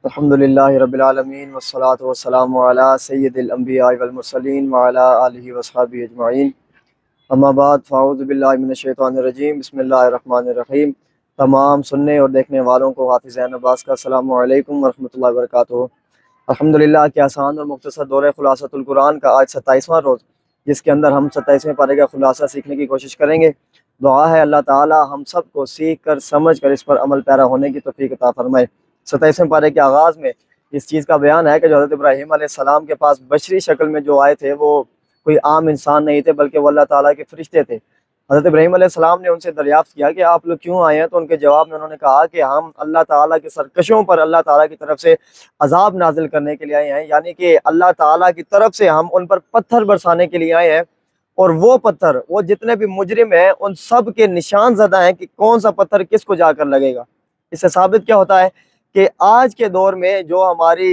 الحمدللہ رب العالمین والصلاة والسلام علی سید الانبیاء والمرسلین وعلی آلہ وصحبہ اجمعین، اما بعد فاعوذ باللہ من الشیطان الرجیم، بسم اللہ الرحمن الرحیم۔ تمام سننے اور دیکھنے والوں کو حافظ عین عباس کا السلام علیکم ورحمۃ اللہ وبرکاتہ۔ الحمدللہ کہ آسان اور مختصر دورہ خلاصۃ القرآن کا آج 27واں روز، جس کے اندر ہم 27ویں پارے کا خلاصہ سیکھنے کی کوشش کریں گے۔ دعا ہے اللہ تعالی ہم سب کو سیکھ کر سمجھ کر اس پر عمل پیرا ہونے کی توفیق عطا فرمائے۔ 27ویں پارے کے آغاز میں اس چیز کا بیان ہے کہ جو حضرت ابراہیم علیہ السلام کے پاس بشری شکل میں جو آئے تھے وہ کوئی عام انسان نہیں تھے، بلکہ وہ اللہ تعالیٰ کے فرشتے تھے۔ حضرت ابراہیم علیہ السلام نے ان سے دریافت کیا کہ آپ لوگ کیوں آئے ہیں، تو ان کے جواب میں انہوں نے کہا کہ ہم اللہ تعالیٰ کے سرکشوں پر اللہ تعالیٰ کی طرف سے عذاب نازل کرنے کے لیے آئے ہیں، یعنی کہ اللہ تعالیٰ کی طرف سے ہم ان پر پتھر برسانے کے لیے آئے ہیں، اور وہ پتھر، وہ جتنے بھی مجرم ہیں ان سب کے نشان زدہ ہیں کہ کون سا پتھر کس کو جا کر لگے گا۔ اس سے ثابت کیا ہوتا ہے کہ آج کے دور میں جو ہماری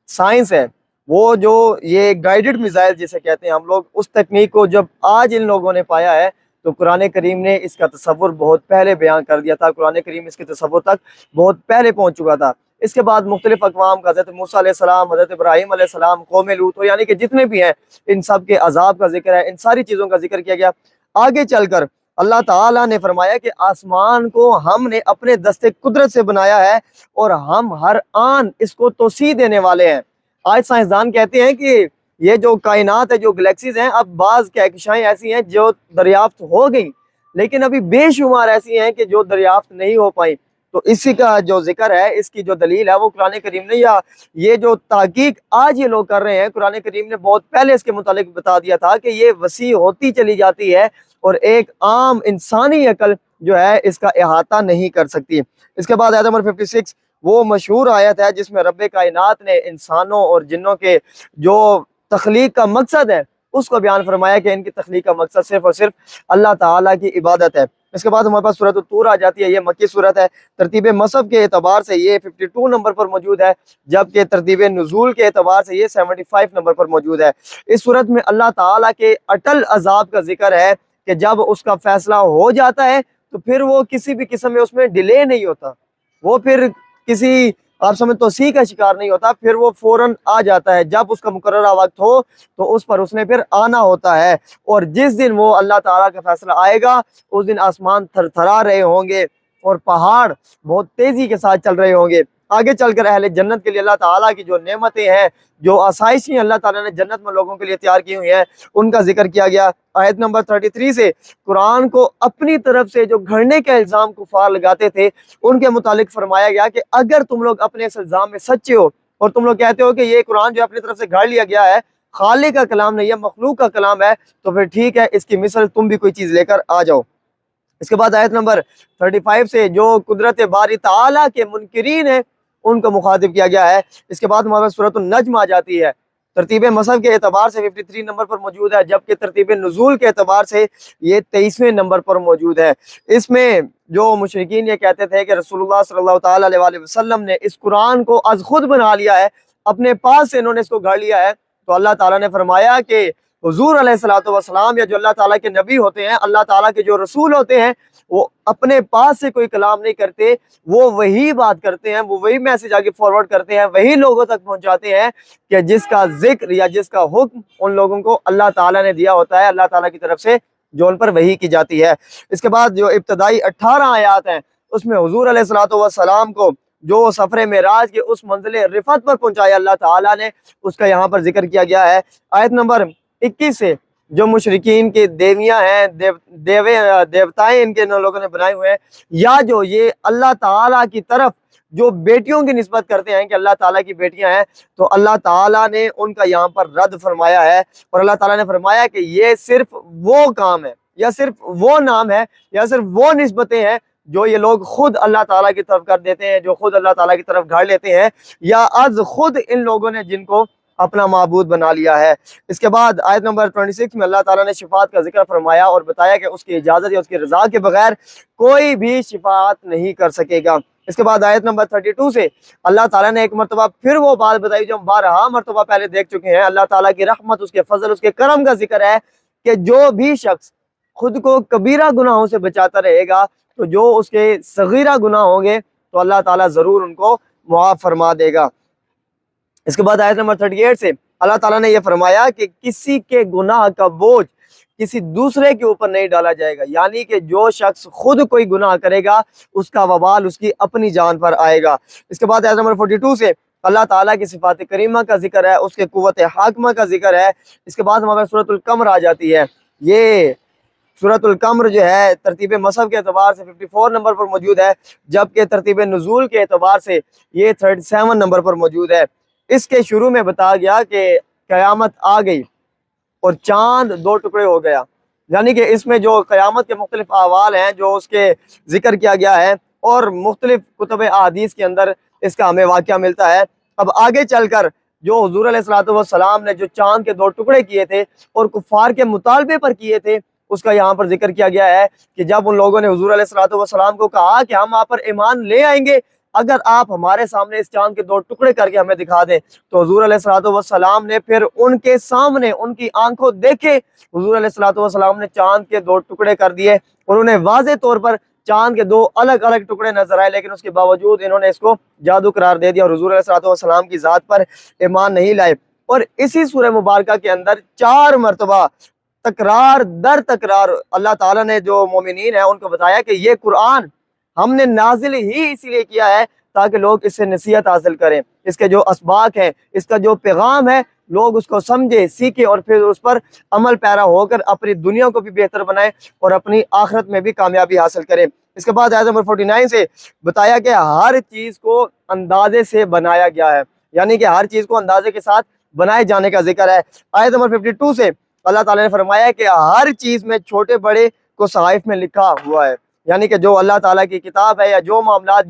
سائنس ہے، وہ جو یہ گائیڈڈ میزائل جسے کہتے ہیں ہم لوگ، اس تکنیک کو جب آج ان لوگوں نے پایا ہے تو قرآن کریم نے اس کا تصور بہت پہلے بیان کر دیا تھا۔ قرآن کریم اس کے تصور تک بہت پہلے پہنچ چکا تھا۔ اس کے بعد مختلف اقوام کا، حضرت موسیٰ علیہ السلام، حضرت ابراہیم علیہ السلام، قوم لوط، یعنی کہ جتنے بھی ہیں ان سب کے عذاب کا ذکر ہے، ان ساری چیزوں کا ذکر کیا گیا۔ آگے چل کر اللہ تعالیٰ نے فرمایا کہ آسمان کو ہم نے اپنے دست قدرت سے بنایا ہے اور ہم ہر آن اس کو توسیع دینے والے ہیں۔ آج سائنسدان کہتے ہیں کہ یہ جو کائنات ہے، جو گلیکسیز ہیں، اب بعض کہکشائیں ایسی ہیں جو دریافت ہو گئیں، لیکن ابھی بے شمار ایسی ہیں کہ جو دریافت نہیں ہو پائیں۔ تو اسی کا جو ذکر ہے، اس کی جو دلیل ہے وہ قرآن کریم نے، یا یہ جو تحقیق آج یہ لوگ کر رہے ہیں، قرآن کریم نے بہت پہلے اس کے متعلق بتا دیا تھا کہ یہ وسیع ہوتی چلی جاتی ہے اور ایک عام انسانی عقل جو ہے اس کا احاطہ نہیں کر سکتی۔ اس کے بعد آیت نمبر 56 وہ مشہور آیت ہے جس میں رب کائنات نے انسانوں اور جنوں کے جو تخلیق کا مقصد ہے اس کو بیان فرمایا کہ ان کی تخلیق کا مقصد صرف اور صرف اللہ تعالیٰ کی عبادت ہے۔ اس کے بعد ہمارے پاس سورۃ الطور آ جاتی ہے۔ یہ مکی سورت ہے، ترتیب مصحف کے اعتبار سے یہ 52 نمبر پر موجود ہے، جبکہ ترتیب نزول کے اعتبار سے یہ 75 نمبر پر موجود ہے۔ اس سورت میں اللہ تعالیٰ کے اٹل عذاب کا ذکر ہے کہ جب اس کا فیصلہ ہو جاتا ہے تو پھر وہ کسی بھی قسم میں اس میں ڈیلے نہیں ہوتا، وہ پھر کسی آپ سمجھ توسیع کا شکار نہیں ہوتا، پھر وہ فوراً آ جاتا ہے۔ جب اس کا مقررہ وقت ہو تو اس پر اس نے پھر آنا ہوتا ہے، اور جس دن وہ اللہ تعالیٰ کا فیصلہ آئے گا اس دن آسمان تھر تھرا رہے ہوں گے اور پہاڑ بہت تیزی کے ساتھ چل رہے ہوں گے۔ آگے چل کر اہل جنت کے لیے اللہ تعالیٰ کی جو نعمتیں ہیں، جو آسائشیں اللہ تعالیٰ نے جنت میں لوگوں کے لیے تیار کی ہوئی ہیں، ان کا ذکر کیا گیا۔ آیت نمبر 33 سے قرآن کو اپنی طرف سے جو گھڑنے کا الزام کفار لگاتے تھے ان کے متعلق فرمایا گیا کہ اگر تم لوگ اپنے اس الزام میں سچے ہو اور تم لوگ کہتے ہو کہ یہ قرآن جو اپنی طرف سے گھڑ لیا گیا ہے، خالق کا کلام نہیں ہے، مخلوق کا کلام ہے، تو پھر ٹھیک ہے، اس کی مثل تم بھی کوئی چیز لے کر آ جاؤ۔ اس کے بعد آیت نمبر 35 سے جو قدرت باری تعالیٰ کے منکرین ہیں ان کو مخاطب کیا گیا ہے۔ اس کے بعد ہمارے سورۃ النجم آ جاتی ہے، ترتیب مصحف کے اعتبار سے 53 نمبر پر موجود ہے، جبکہ ترتیب نزول کے اعتبار سے یہ 23ویں نمبر پر موجود ہے۔ اس میں جو مشرکین یہ کہتے تھے کہ رسول اللہ صلی اللہ تعالیٰ علیہ وسلم نے اس قرآن کو از خود بنا لیا ہے، اپنے پاس سے انہوں نے اس کو گھڑ لیا ہے، تو اللہ تعالیٰ نے فرمایا کہ حضور علیہ الصلوۃ والسلام، یا جو اللہ تعالیٰ کے نبی ہوتے ہیں، اللہ تعالیٰ کے جو رسول ہوتے ہیں، وہ اپنے پاس سے کوئی کلام نہیں کرتے، وہ وہی بات کرتے ہیں، وہ وہی میسج آگے فارورڈ کرتے ہیں، وہی لوگوں تک پہنچاتے ہیں کہ جس کا ذکر یا جس کا حکم ان لوگوں کو اللہ تعالیٰ نے دیا ہوتا ہے، اللہ تعالیٰ کی طرف سے جو ان پر وحی کی جاتی ہے۔ اس کے بعد جو ابتدائی 18 آیات ہیں اس میں حضور علیہ الصلوۃ والسلام کو جو سفر معراج کے اس منزل رفعت پر پہنچایا اللہ تعالیٰ نے، اس کا یہاں پر ذکر کیا گیا ہے۔ آیت نمبر 21 سے جو مشرکین کے دیویاں ہیں، دیوتائیں ان کے ان لوگوں نے بنائے ہوئے ہیں، یا جو یہ اللہ تعالیٰ کی طرف جو بیٹیوں کی نسبت کرتے ہیں کہ اللہ تعالیٰ کی بیٹیاں ہیں، تو اللہ تعالیٰ نے ان کا یہاں پر رد فرمایا ہے، اور اللہ تعالیٰ نے فرمایا کہ یہ صرف وہ کام ہے، یا صرف وہ نام ہے، یا صرف وہ نسبتیں ہیں جو یہ لوگ خود اللہ تعالیٰ کی طرف کر دیتے ہیں، جو خود اللہ تعالیٰ کی طرف گھڑ لیتے ہیں، یا از خود ان لوگوں نے جن کو اپنا معبود بنا لیا ہے۔ اس کے بعد آیت نمبر 26 میں اللہ تعالیٰ نے شفاعت کا ذکر فرمایا اور بتایا کہ اس کی اجازت یا اس کی رضا کے بغیر کوئی بھی شفاعت نہیں کر سکے گا۔ اس کے بعد آیت نمبر 32 سے اللہ تعالیٰ نے ایک مرتبہ پھر وہ بات بتائی جو ہم بارہا مرتبہ پہلے دیکھ چکے ہیں۔ اللہ تعالیٰ کی رحمت، اس کے فضل، اس کے کرم کا ذکر ہے کہ جو بھی شخص خود کو کبیرہ گناہوں سے بچاتا رہے گا تو جو اس کے صغیرہ گناہ ہوں گے تو اللہ تعالیٰ ضرور ان کو معاف فرما دے گا۔ اس کے بعد آیت نمبر 38 سے اللہ تعالیٰ نے یہ فرمایا کہ کسی کے گناہ کا بوجھ کسی دوسرے کے اوپر نہیں ڈالا جائے گا، یعنی کہ جو شخص خود کوئی گناہ کرے گا اس کا وبال اس کی اپنی جان پر آئے گا۔ اس کے بعد آیت نمبر 42 سے اللہ تعالیٰ کی صفات کریمہ کا ذکر ہے، اس کے قوت حاکمہ کا ذکر ہے۔ اس کے بعد ہمارے سورۃ القمر آ جاتی ہے۔ یہ سورۃ القمر جو ہے ترتیب مصحف کے اعتبار سے 54 نمبر پر موجود ہے، جبکہ ترتیب نزول کے اعتبار سے یہ 37 نمبر پر موجود ہے۔ اس کے شروع میں بتایا گیا کہ قیامت آ گئی اور چاند دو ٹکڑے ہو گیا، یعنی کہ اس میں جو قیامت کے مختلف احوال ہیں جو اس کے ذکر کیا گیا ہے، اور مختلف کتب احادیث کے اندر اس کا ہمیں واقعہ ملتا ہے۔ اب آگے چل کر جو حضور علیہ الصلوۃ والسلام نے جو چاند کے دو ٹکڑے کیے تھے اور کفار کے مطالبے پر کیے تھے، اس کا یہاں پر ذکر کیا گیا ہے کہ جب ان لوگوں نے حضور علیہ الصلوۃ والسلام کو کہا کہ ہم آپ پر ایمان لے آئیں گے اگر آپ ہمارے سامنے اس چاند کے دو ٹکڑے کر کے ہمیں دکھا دیں، تو حضور علیہ الصلوۃ والسلام نے پھر ان کے سامنے ان کی آنکھوں دیکھے حضور علیہ الصلوۃ والسلام نے چاند کے دو ٹکڑے کر دیے، اور انہیں واضح طور پر چاند کے دو الگ الگ ٹکڑے نظر آئے، لیکن اس کے باوجود انہوں نے اس کو جادو قرار دے دیا اور حضور علیہ الصلوۃ والسلام کی ذات پر ایمان نہیں لائے۔ اور اسی سورہ مبارکہ کے اندر 4 مرتبہ تکرار در تکرار اللہ تعالیٰ نے جو مومنین ہیں ان کو بتایا کہ یہ قرآن ہم نے نازل ہی اسی لیے کیا ہے تاکہ لوگ اس سے نصیحت حاصل کریں، اس کے جو اسباق ہیں، اس کا جو پیغام ہے، لوگ اس کو سمجھے، سیکھیں اور پھر اس پر عمل پیرا ہو کر اپنی دنیا کو بھی بہتر بنائیں اور اپنی آخرت میں بھی کامیابی حاصل کریں۔ اس کے بعد آیت نمبر 49 سے بتایا کہ ہر چیز کو اندازے سے بنایا گیا ہے، یعنی کہ ہر چیز کو اندازے کے ساتھ بنائے جانے کا ذکر ہے۔ آیت نمبر 52 سے اللہ تعالیٰ نے فرمایا کہ ہر چیز میں چھوٹے بڑے کو صحائف میں لکھا ہوا ہے، یعنی کہ جو اللہ تعالیٰ کی کتاب ہے یا جو معاملات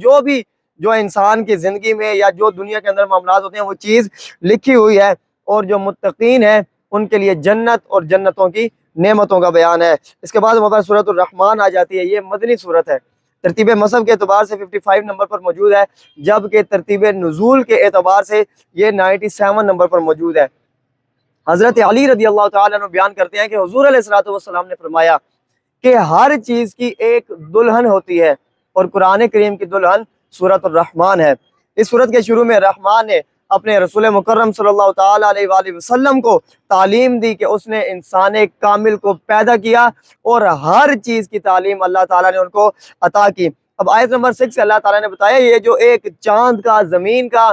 جو انسان کی زندگی میں یا جو دنیا کے اندر معاملات ہوتے ہیں وہ چیز لکھی ہوئی ہے، اور جو متقین ہیں ان کے لیے جنت اور جنتوں کی نعمتوں کا بیان ہے۔ اس کے بعد ہمارے سورۃ الرحمن آ جاتی ہے۔ یہ مدنی سورت ہے، ترتیب مصحف کے اعتبار سے 55 نمبر پر موجود ہے، جبکہ ترتیب نزول کے اعتبار سے یہ 97 نمبر پر موجود ہے۔ حضرت علی رضی اللہ تعالیٰ عنہ بیان کرتے ہیں کہ حضور علیہ الصلوۃ والسلام نے فرمایا کہ ہر چیز کی ایک دلہن ہوتی ہے، اور قرآن کریم کی دلہن سورۃ الرحمن ہے۔ اس سورت کے شروع میں رحمان نے اپنے رسول مکرم صلی اللہ تعالیٰ علیہ وآلہ وسلم کو تعلیم دی کہ اس نے انسان کامل کو پیدا کیا، اور ہر چیز کی تعلیم اللہ تعالیٰ نے ان کو عطا کی۔ اب آیت نمبر 6 سے اللہ تعالیٰ نے بتایا یہ جو ایک چاند کا، زمین کا،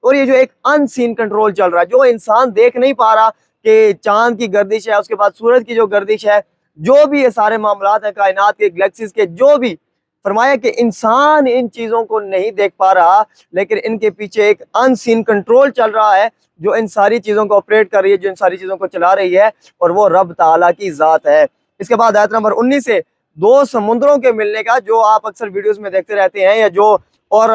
اور یہ جو ایک ان سین کنٹرول چل رہا ہے، جو انسان دیکھ نہیں پا رہا کہ چاند کی گردش ہے، اس کے بعد سورج کی جو گردش ہے، جو بھی یہ سارے معاملات ہیں کائنات کے، گلیکسیز کے، جو بھی، فرمایا کہ انسان ان چیزوں کو نہیں دیکھ پا رہا، لیکن ان کے پیچھے ایک ان سین کنٹرول چل رہا ہے جو ان ساری چیزوں کو آپریٹ کر رہی ہے، جو ان ساری چیزوں کو چلا رہی ہے، اور وہ رب تعالیٰ کی ذات ہے۔ اس کے بعد آیت نمبر 19 سے 2 سمندروں کے ملنے کا، جو آپ اکثر ویڈیوز میں دیکھتے رہتے ہیں، یا جو اور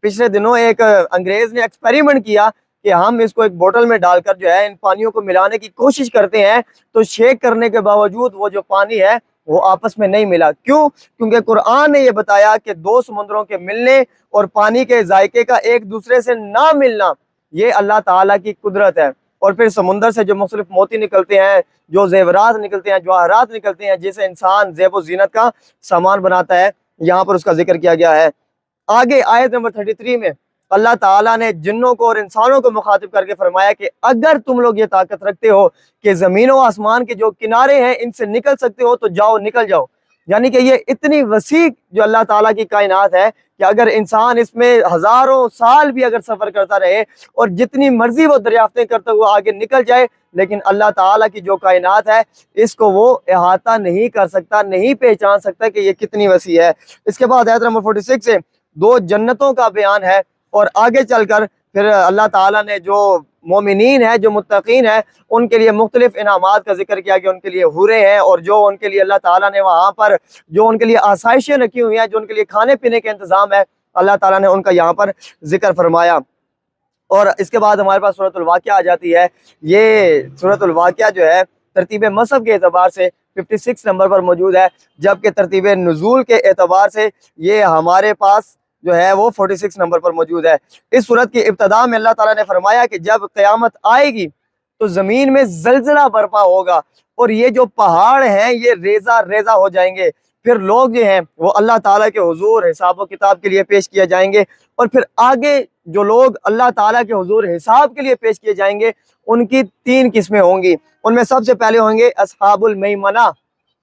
پچھلے دنوں ایک انگریز نے ایکسپیریمنٹ کیا کہ ہم اس کو ایک بوتل میں ڈال کر جو ہے ان پانیوں کو ملانے کی کوشش کرتے ہیں، تو شیک کرنے کے باوجود وہ جو پانی ہے وہ آپس میں نہیں ملا۔ کیوں؟ کیونکہ قرآن نے یہ بتایا کہ 2 سمندروں کے ملنے اور پانی کے ذائقے کا ایک دوسرے سے نہ ملنا یہ اللہ تعالیٰ کی قدرت ہے۔ اور پھر سمندر سے جو مختلف موتی نکلتے ہیں، جو زیورات نکلتے ہیں، جواہرات نکلتے ہیں، جسے انسان زیب و زینت کا سامان بناتا ہے، یہاں پر اس کا ذکر کیا گیا ہے۔ آگے آیت نمبر 33 میں اللہ تعالیٰ نے جنوں کو اور انسانوں کو مخاطب کر کے فرمایا کہ اگر تم لوگ یہ طاقت رکھتے ہو کہ زمین و آسمان کے جو کنارے ہیں ان سے نکل سکتے ہو تو جاؤ، نکل جاؤ، یعنی کہ یہ اتنی وسیع جو اللہ تعالیٰ کی کائنات ہے کہ اگر انسان اس میں ہزاروں سال بھی اگر سفر کرتا رہے اور جتنی مرضی وہ دریافتیں کرتا ہوا آگے نکل جائے، لیکن اللہ تعالیٰ کی جو کائنات ہے اس کو وہ احاطہ نہیں کر سکتا، نہیں پہچان سکتا کہ یہ کتنی وسیع ہے۔ اس کے بعد آیت نمبر 46 سے 2 جنتوں کا بیان ہے، اور آگے چل کر پھر اللہ تعالیٰ نے جو مومنین ہیں، جو متقین ہیں، ان کے لیے مختلف انعامات کا ذکر کیا کہ ان کے لیے حوریں ہیں، اور جو ان کے لیے اللہ تعالیٰ نے وہاں پر جو ان کے لیے آسائشیں رکھی ہوئی ہیں، جو ان کے لیے کھانے پینے کا انتظام ہے، اللہ تعالیٰ نے ان کا یہاں پر ذکر فرمایا۔ اور اس کے بعد ہمارے پاس سورۃ الواقعہ آ جاتی ہے۔ یہ سورۃ الواقعہ جو ہے ترتیب مصحف کے اعتبار سے 56 نمبر پر موجود ہے، جبکہ ترتیب نزول کے اعتبار سے یہ ہمارے پاس جو ہے وہ 46 نمبر پر موجود ہے۔ اس سورت کی ابتدا میں اللہ تعالیٰ نے فرمایا کہ جب قیامت آئے گی تو زمین میں زلزلہ برپا ہوگا، اور یہ جو پہاڑ ہیں یہ ریزہ ریزہ ہو جائیں گے، پھر لوگ جو ہیں وہ اللہ تعالیٰ کے حضور حساب و کتاب کے لیے پیش کیے جائیں گے، اور پھر آگے جو لوگ اللہ تعالیٰ کے حضور حساب کے لیے پیش کیے جائیں گے ان کی 3 قسمیں ہوں گی۔ ان میں سب سے پہلے ہوں گے اصحاب المیمنہ،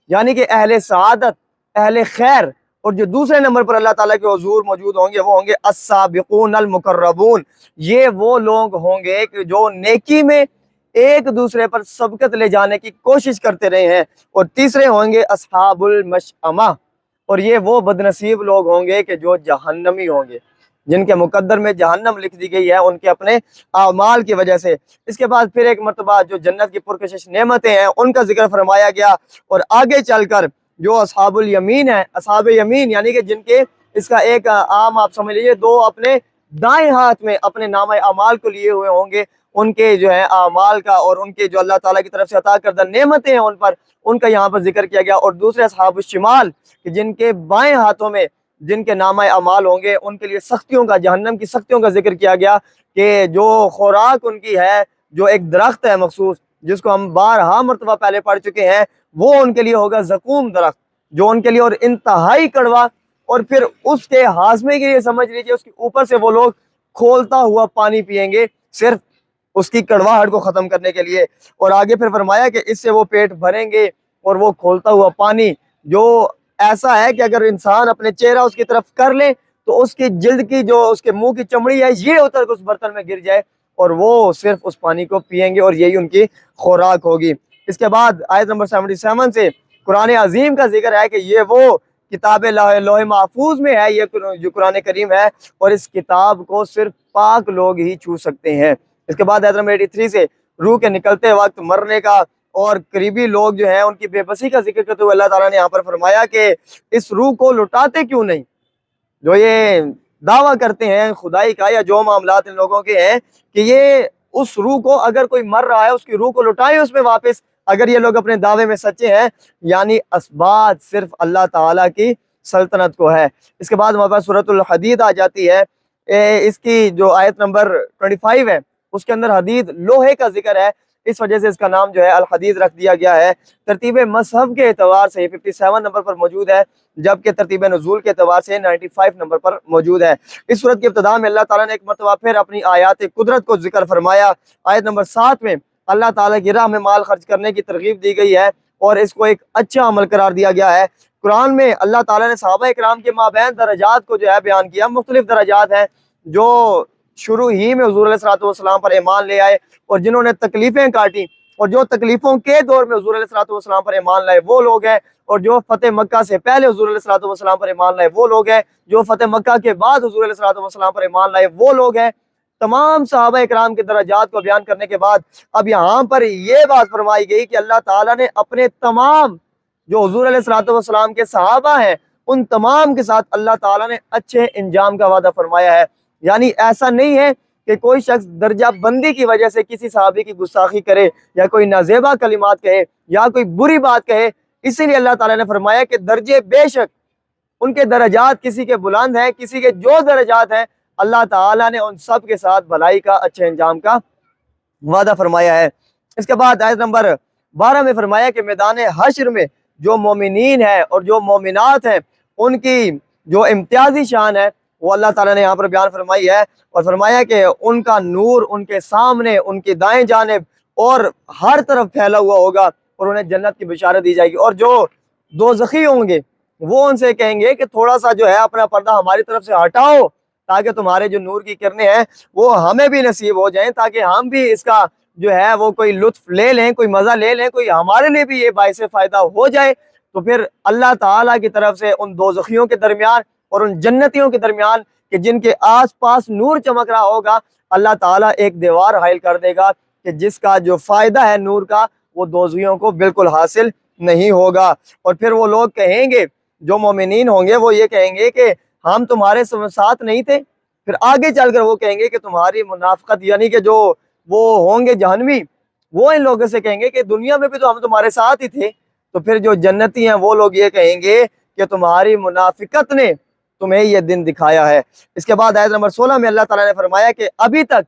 یعنی کہ اہل سعادت، اہل خیر، اور جو دوسرے نمبر پر اللہ تعالیٰ کے حضور موجود ہوں گے وہ ہوں گے السابقون المقربون، یہ وہ لوگ ہوں گے کہ جو نیکی میں ایک دوسرے پر سبقت لے جانے کی کوشش کرتے رہے ہیں۔ اور تیسرے ہوں گے اصحاب المشأمہ، اور یہ وہ بدنصیب لوگ ہوں گے کہ جو جہنمی ہوں گے، جن کے مقدر میں جہنم لکھ دی گئی ہے ان کے اپنے اعمال کی وجہ سے۔ اس کے بعد پھر ایک مرتبہ جو جنت کی پرکشش نعمتیں ہیں ان کا ذکر فرمایا گیا، اور آگے چل کر جو اصحاب الیمین ہیں، اصحاب یمین یعنی کہ جن کے اس کا ایک عام آپ سمجھ لیجیے، دو اپنے دائیں ہاتھ میں اپنے نامہ اعمال کو لیے ہوئے ہوں گے، ان کے جو ہے اعمال کا اور ان کے جو اللہ تعالیٰ کی طرف سے عطا کردہ نعمتیں ہیں ان پر، ان کا یہاں پر ذکر کیا گیا۔ اور دوسرے اصحاب الشمال کہ جن کے بائیں ہاتھوں میں جن کے نامہ اعمال ہوں گے ان کے لیے سختیوں کا، جہنم کی سختیوں کا ذکر کیا گیا، کہ جو خوراک ان کی ہے، جو ایک درخت ہے مخصوص جس کو ہم بارہا مرتبہ پہلے پڑھ چکے ہیں، وہ ان کے لیے ہوگا زقوم درخت، جو ان کے لیے اور انتہائی کڑوا، اور پھر اس کے ہاضمے کے لیے سمجھ لیجیے اس کے اوپر سے وہ لوگ کھولتا ہوا پانی پئیں گے صرف اس کی کڑواہٹ کو ختم کرنے کے لیے۔ اور آگے پھر فرمایا کہ اس سے وہ پیٹ بھریں گے، اور وہ کھولتا ہوا پانی جو ایسا ہے کہ اگر انسان اپنے چہرہ اس کی طرف کر لے تو اس کی جلد کی جو اس کے منہ کی چمڑی ہے یہ اتر کے اس برتن میں گر جائے، اور وہ صرف اس پانی کو پئیں گے، اور یہی ان کی خوراک ہوگی۔ اس کے بعد آیت نمبر 77 سے قرآن عظیم کا ذکر ہے کہ یہ وہ کتاب لوح محفوظ میں ہے، یہ جو قرآن کریم ہے، اور اس کتاب کو صرف پاک لوگ ہی چھو سکتے ہیں۔ اس کے بعد آیت نمبر 83 سے روح کے نکلتے وقت مرنے کا اور قریبی لوگ جو ہیں ان کی بے بسی کا ذکر کرتے ہوئے اللہ تعالیٰ نے یہاں پر فرمایا کہ اس روح کو لٹاتے کیوں نہیں؟ جو یہ دعویٰ کرتے ہیں خدائی کا یا جو معاملات ان لوگوں کے ہیں کہ یہ اس روح کو اگر کوئی مر رہا ہے اس کی روح کو لٹائیں اس میں واپس، اگر یہ لوگ اپنے دعوے میں سچے ہیں، یعنی اسبات صرف اللہ تعالیٰ کی سلطنت کو ہے۔ اس کے بعد ہمارے پاس سورۃ الحدید آ جاتی ہے، اس کی جو آیت نمبر 25 ہے اس کے اندر حدید لوہے کا ذکر ہے، اس وجہ سے اس کا نام جو ہے الحدید رکھ دیا گیا ہے۔ ترتیب مذہب کے اعتبار سے 57 نمبر پر موجود ہے، جبکہ ترتیب نزول کے اعتبار سے 95 نمبر پر موجود ہے۔ اس صورت کی ابتدا میں اللہ تعالیٰ نے ایک مرتبہ پھر اپنی آیات قدرت کو ذکر فرمایا۔ آیت نمبر 7 میں اللہ تعالیٰ کی راہ میں مال خرچ کرنے کی ترغیب دی گئی ہے اور اس کو ایک اچھا عمل قرار دیا گیا ہے۔ قرآن میں اللہ تعالیٰ نے صحابہ اکرام کے مابین درجات کو جو ہے بیان کیا، مختلف درجات ہیں جو شروع ہی میں حضور علیہ الصلوۃ پر ایمان لے آئے اور جنہوں نے تکلیفیں کاٹی، اور جو تکلیفوں کے دور میں حضور علیہ الصلوۃ پر ایمان لائے وہ لوگ ہیں، اور جو فتح مکہ سے پہلے حضور علیہ الصلوۃ پر ایمان لائے وہ لوگ ہیں، جو فتح مکہ کے بعد حضور علیہ الصلوۃ پر ایمان لائے وہ لوگ ہیں۔ تمام صحابہ اکرام کے درجات کو بیان کرنے کے بعد اب یہاں پر یہ بات فرمائی گئی کہ اللہ تعالیٰ نے اپنے تمام جو حضور علیہ الصلوۃ کے صحابہ ہیں ان تمام کے ساتھ اللہ تعالیٰ نے اچھے انجام کا وعدہ فرمایا ہے۔ یعنی ایسا نہیں ہے کہ کوئی شخص درجہ بندی کی وجہ سے کسی صحابی کی گستاخی کرے یا کوئی نازیبا کلمات کہے یا کوئی بری بات کہے، اسی لیے اللہ تعالیٰ نے فرمایا کہ درجے بے شک ان کے درجات کسی کے بلند ہیں، کسی کے جو درجات ہیں اللہ تعالیٰ نے ان سب کے ساتھ بھلائی کا، اچھے انجام کا وعدہ فرمایا ہے۔ اس کے بعد آیت نمبر 12 میں فرمایا کہ میدان حشر میں جو مومنین ہیں اور جو مومنات ہیں ان کی جو امتیازی شان ہے وہ اللہ تعالیٰ نے یہاں پر بیان فرمائی ہے، اور فرمایا کہ ان کا نور ان کے سامنے، ان کی دائیں جانب اور ہر طرف پھیلا ہوا ہوگا، اور انہیں جنت کی بشارت دی جائے گی۔ اور جو دوزخی ہوں گے وہ ان سے کہیں گے کہ تھوڑا سا جو ہے اپنا پردہ ہماری طرف سے ہٹاؤ تاکہ تمہارے جو نور کی کرنیں ہیں وہ ہمیں بھی نصیب ہو جائیں، تاکہ ہم بھی اس کا جو ہے وہ کوئی لطف لے لیں، کوئی مزہ لے لیں، کوئی ہمارے لیے بھی یہ باعث فائدہ ہو جائے۔ تو پھر اللہ تعالیٰ کی طرف سے ان دوزخیوں کے درمیان اور ان جنتیوں کے درمیان کہ جن کے آس پاس نور چمک رہا ہوگا، اللہ تعالیٰ ایک دیوار حائل کر دے گا کہ جس کا جو فائدہ ہے نور کا وہ دوزخیوں کو بالکل حاصل نہیں ہوگا۔ اور پھر وہ لوگ کہیں گے، جو مومنین ہوں گے وہ یہ کہیں گے کہ ہم تمہارے ساتھ نہیں تھے۔ پھر آگے چل کر وہ کہیں گے کہ تمہاری منافقت، یعنی کہ جو وہ ہوں گے جہنمی، وہ ان لوگوں سے کہیں گے کہ دنیا میں بھی تو ہم تمہارے ساتھ ہی تھے۔ تو پھر جو جنتی ہیں وہ لوگ یہ کہیں گے کہ تمہاری منافقت نے تمہیں یہ دن دکھایا ہے۔ اس کے بعد آیت نمبر 16 میں اللہ تعالیٰ نے فرمایا کہ ابھی تک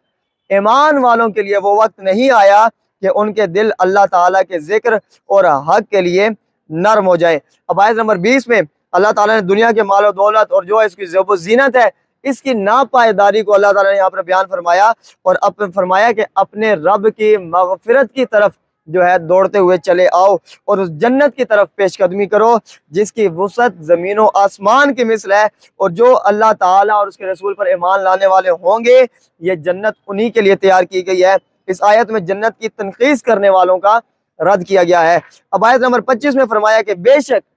ایمان والوں کے لیے وہ وقت نہیں آیا کہ ان کے دل اللہ تعالیٰ کے ذکر اور حق کے لیے نرم ہو جائیں۔ اب آیت نمبر 20 میں اللہ تعالیٰ نے دنیا کے مال و دولت اور جو اس کی زیب و زینت ہے اس کی ناپائیداری کو اللہ تعالیٰ نے یہاں پر بیان فرمایا، اور فرمایا کہ اپنے رب کی مغفرت کی طرف جو ہے دوڑتے ہوئے چلے آؤ، اور اس جنت کی طرف پیش قدمی کرو جس کی وسعت زمین و آسمان کی مثل ہے، اور جو اللہ تعالیٰ اور اس کے رسول پر ایمان لانے والے ہوں گے یہ جنت انہی کے لیے تیار کی گئی ہے۔ اس آیت میں جنت کی تنقیص کرنے والوں کا رد کیا گیا ہے۔ اب آیت نمبر 25 میں فرمایا کہ بے شک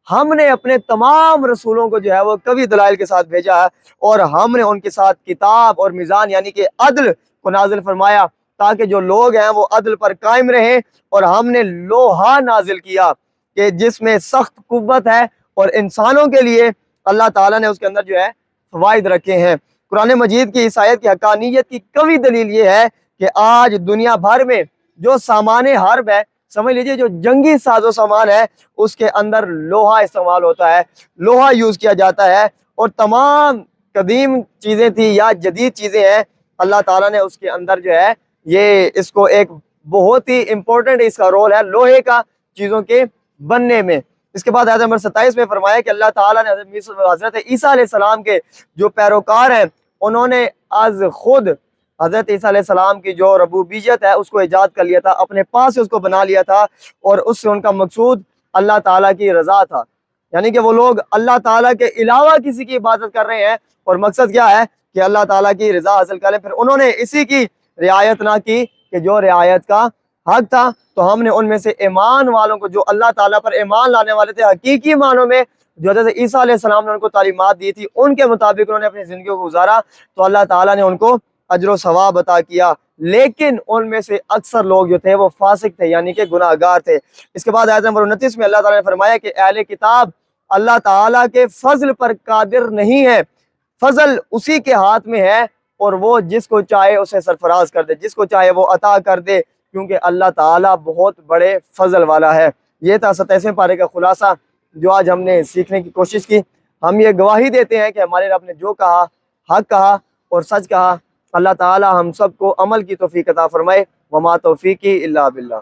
ہم نے اپنے تمام رسولوں کو جو ہے وہ قوی دلائل کے ساتھ بھیجا ہے، اور ہم نے ان کے ساتھ کتاب اور میزان یعنی کہ عدل کو نازل فرمایا تاکہ جو لوگ ہیں وہ عدل پر قائم رہیں، اور ہم نے لوہا نازل کیا کہ جس میں سخت قوت ہے، اور انسانوں کے لیے اللہ تعالیٰ نے اس کے اندر جو ہے فوائد رکھے ہیں۔ قرآن مجید کی اس آیت کی حقانیت کی قوی دلیل یہ ہے کہ آج دنیا بھر میں جو سامان حرب ہے، سمجھ لیجئے جو جنگی ساز و سامان ہے، اس کے اندر لوہا استعمال ہوتا ہے، لوہا یوز کیا جاتا ہے، اور تمام قدیم چیزیں تھی یا جدید چیزیں ہیں، اللہ تعالیٰ نے اس کے اندر جو ہے یہ اس کو ایک بہت ہی امپورٹنٹ اس کا رول ہے لوہے کا چیزوں کے بننے میں۔ اس کے بعد آیت نمبر 27 میں فرمایا کہ اللہ تعالیٰ نے حضرت عیسیٰ علیہ السلام کے جو پیروکار ہیں انہوں نے از خود حضرت عیسیٰ علیہ السلام کی جو ربوبیت ہے اس کو ایجاد کر لیا تھا، اپنے پاس سے اس کو بنا لیا تھا، اور اس سے ان کا مقصود اللہ تعالیٰ کی رضا تھا، یعنی کہ وہ لوگ اللہ تعالیٰ کے علاوہ کسی کی عبادت کر رہے ہیں، اور مقصد کیا ہے کہ اللہ تعالیٰ کی رضا حاصل کریں۔ پھر انہوں نے اسی کی رعایت نہ کی کہ جو رعایت کا حق تھا، تو ہم نے ان میں سے ایمان والوں کو جو اللہ تعالیٰ پر ایمان لانے والے تھے حقیقی معنوں میں، جو حضرت عیسیٰ علیہ السلام نے ان کو تعلیمات دی تھی ان کے مطابق انہوں نے اپنی زندگی کو گزارا، تو اللہ تعالیٰ نے ان کو اجر و ثواب عطا کیا۔ لیکن ان میں سے اکثر لوگ جو تھے وہ فاسق تھے، یعنی کہ گناہ گار تھے۔ اس کے بعد آیت نمبر 29 میں اللہ تعالیٰ نے فرمایا کہ اہل کتاب اللہ تعالیٰ کے فضل پر قادر نہیں ہے، فضل اسی کے ہاتھ میں ہے، اور وہ جس کو چاہے اسے سرفراز کر دے، جس کو چاہے وہ عطا کر دے، کیونکہ اللہ تعالیٰ بہت بڑے فضل والا ہے۔ یہ تھا 27ویں پارے کا خلاصہ جو آج ہم نے سیکھنے کی کوشش کی۔ ہم یہ گواہی دیتے ہیں کہ ہمارے رب نے جو کہا حق کہا اور سچ کہا۔ اللہ تعالیٰ ہم سب کو عمل کی توفیق عطا فرمائے۔ وما توفیقی الا باللہ۔